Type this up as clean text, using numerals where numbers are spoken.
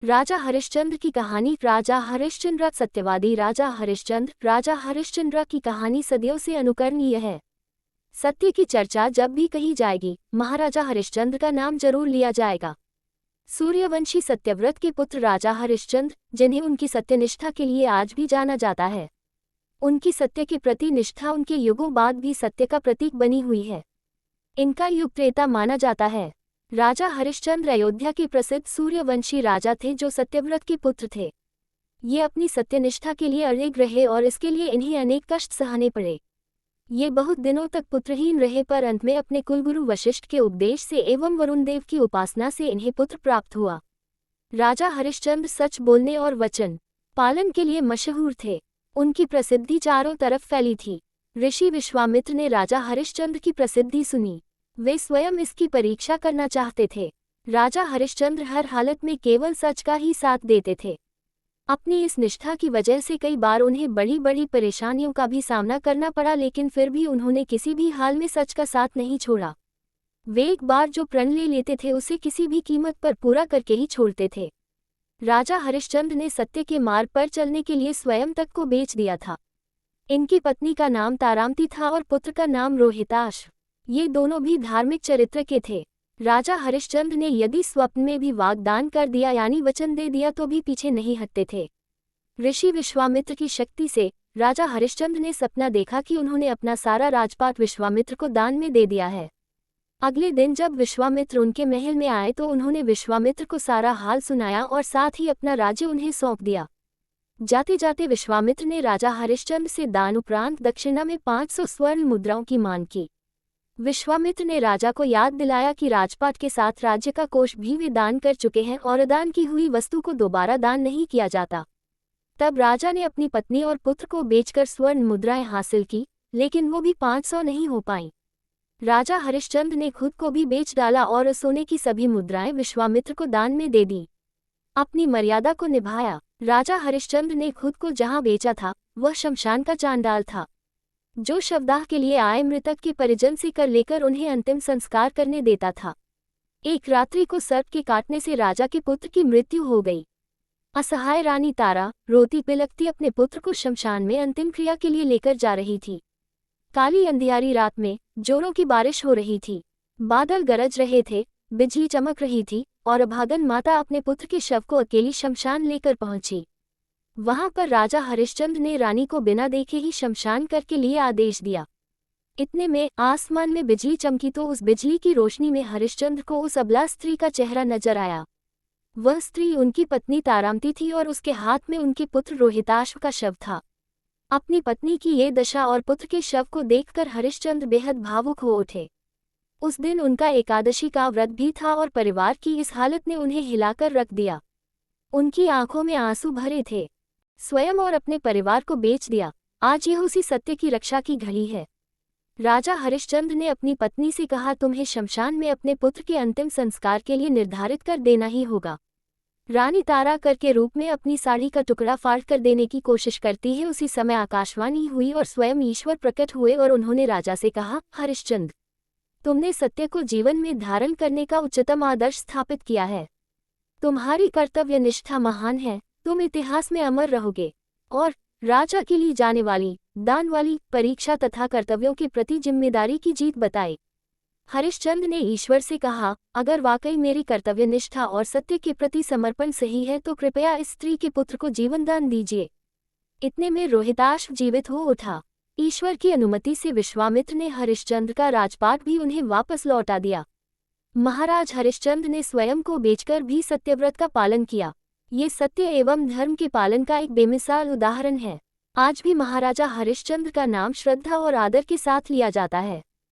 राजा हरिश्चंद्र की कहानी। राजा हरिश्चंद्र सत्यवादी। राजा हरिश्चंद्र की कहानी सदियों से अनुकरणीय है। सत्य की चर्चा जब भी कही जाएगी, महाराजा हरिश्चंद्र का नाम जरूर लिया जाएगा। सूर्यवंशी सत्यव्रत के पुत्र राजा हरिश्चंद्र, जिन्हें उनकी सत्यनिष्ठा के लिए आज भी जाना जाता है। उनकी सत्य के प्रति निष्ठा उनके युगों बाद भी सत्य का प्रतीक बनी हुई है। इनका युग त्रेता माना जाता है। राजा हरिश्चंद्र अयोध्या के प्रसिद्ध सूर्यवंशी राजा थे जो सत्यव्रत के पुत्र थे। ये अपनी सत्यनिष्ठा के लिए अड़िग रहे और इसके लिए इन्हें अनेक कष्ट सहने पड़े। ये बहुत दिनों तक पुत्रहीन रहे, पर अंत में अपने कुलगुरु वशिष्ठ के उपदेश से एवं वरुण देव की उपासना से इन्हें पुत्र प्राप्त हुआ। राजा हरिश्चंद्र सच बोलने और वचन पालन के लिए मशहूर थे। उनकी प्रसिद्धि चारों तरफ फैली थी। ऋषि विश्वामित्र ने राजा हरिश्चंद्र की प्रसिद्धि सुनी। वे स्वयं इसकी परीक्षा करना चाहते थे। राजा हरिश्चंद्र हर हालत में केवल सच का ही साथ देते थे। अपनी इस निष्ठा की वजह से कई बार उन्हें बड़ी बड़ी परेशानियों का भी सामना करना पड़ा, लेकिन फिर भी उन्होंने किसी भी हाल में सच का साथ नहीं छोड़ा। वे एक बार जो प्रण ले लेते थे उसे किसी भी कीमत पर पूरा करके ही छोड़ते थे। राजा हरिश्चंद्र ने सत्य के मार्ग पर चलने के लिए स्वयं तक को बेच दिया था। इनकी पत्नी का नाम तारामती था और पुत्र का नाम रोहिताश। ये दोनों भी धार्मिक चरित्र के थे। राजा हरिश्चंद्र ने यदि स्वप्न में भी वाग्दान कर दिया यानी वचन दे दिया तो भी पीछे नहीं हटते थे। ऋषि विश्वामित्र की शक्ति से राजा हरिश्चंद्र ने सपना देखा कि उन्होंने अपना सारा राजपाट विश्वामित्र को दान में दे दिया है। अगले दिन जब विश्वामित्र उनके महल में आए तो उन्होंने विश्वामित्र को सारा हाल सुनाया और साथ ही अपना राज्य उन्हें सौंप दिया। जाते जाते विश्वामित्र ने राजा हरिश्चंद्र से दान उपरांत दक्षिणा में 500 स्वर्ण मुद्राओं की मांग की। विश्वामित्र ने राजा को याद दिलाया कि राजपाट के साथ राज्य का कोष भी वे दान कर चुके हैं और दान की हुई वस्तु को दोबारा दान नहीं किया जाता। तब राजा ने अपनी पत्नी और पुत्र को बेचकर स्वर्ण मुद्राएं हासिल की, लेकिन वो भी 500 नहीं हो पाईं। राजा हरिश्चंद्र ने खुद को भी बेच डाला और सोने की सभी मुद्राएं विश्वामित्र को दान में दे दी। अपनी मर्यादा को निभाया। राजा हरिश्चंद्र ने खुद को जहां बेचा था वह शमशान का चांडाल था, जो शवदाह के लिए आए मृतक के परिजन से कर लेकर उन्हें अंतिम संस्कार करने देता था। एक रात्रि को सर्प के काटने से राजा के पुत्र की मृत्यु हो गई। असहाय रानी तारा रोती पिलकती अपने पुत्र को शमशान में अंतिम क्रिया के लिए लेकर जा रही थी। काली अंधियारी रात में जोरों की बारिश हो रही थी। बादल गरज रहे थे, बिजली चमक रही थी और अभागन माता अपने पुत्र के शव को अकेली शमशान लेकर पहुंची। वहां पर राजा हरिश्चंद्र ने रानी को बिना देखे ही शमशान करके लिए आदेश दिया। इतने में आसमान में बिजली चमकी तो उस बिजली की रोशनी में हरिश्चंद्र को उस अबला स्त्री का चेहरा नजर आया। वह स्त्री उनकी पत्नी तारामती थी और उसके हाथ में उनके पुत्र रोहिताश का शव था। अपनी पत्नी की ये दशा और पुत्र के शव को देखकर हरिश्चंद्र बेहद भावुक हो उठे। उस दिन उनका एकादशी का व्रत भी था और परिवार की इस हालत ने उन्हें हिलाकर रख दिया। उनकी आंखों में आंसू भरे थे। स्वयं और अपने परिवार को बेच दिया। आज यह उसी सत्य की रक्षा की घड़ी है। राजा हरिश्चंद्र ने अपनी पत्नी से कहा, तुम्हें शमशान में अपने पुत्र के अंतिम संस्कार के लिए निर्धारित कर देना ही होगा। रानी तारा कर के रूप में अपनी साड़ी का टुकड़ा फाड़ कर देने की कोशिश करती है। उसी समय आकाशवाणी हुई और स्वयं ईश्वर प्रकट हुए और उन्होंने राजा से कहा, हरिश्चंद्र, तुमने सत्य को जीवन में धारण करने का उच्चतम आदर्श स्थापित किया है। तुम्हारी कर्तव्य निष्ठा महान है। तुम इतिहास में अमर रहोगे और राजा के लिए जाने वाली दान वाली परीक्षा तथा कर्तव्यों के प्रति जिम्मेदारी की जीत बताई। हरिश्चंद्र ने ईश्वर से कहा, अगर वाकई मेरी कर्तव्य निष्ठा और सत्य के प्रति समर्पण सही है तो कृपया इस स्त्री के पुत्र को जीवन दान दीजिए। इतने में रोहिताश जीवित हो उठा। ईश्वर की अनुमति से विश्वामित्र ने हरिश्चंद्र का राजपाट भी उन्हें वापस लौटा दिया। महाराज हरिश्चंद्र ने स्वयं को बेचकर भी सत्यव्रत का पालन किया। ये सत्य एवं धर्म के पालन का एक बेमिसाल उदाहरण है। आज भी महाराजा हरिश्चंद्र का नाम श्रद्धा और आदर के साथ लिया जाता है।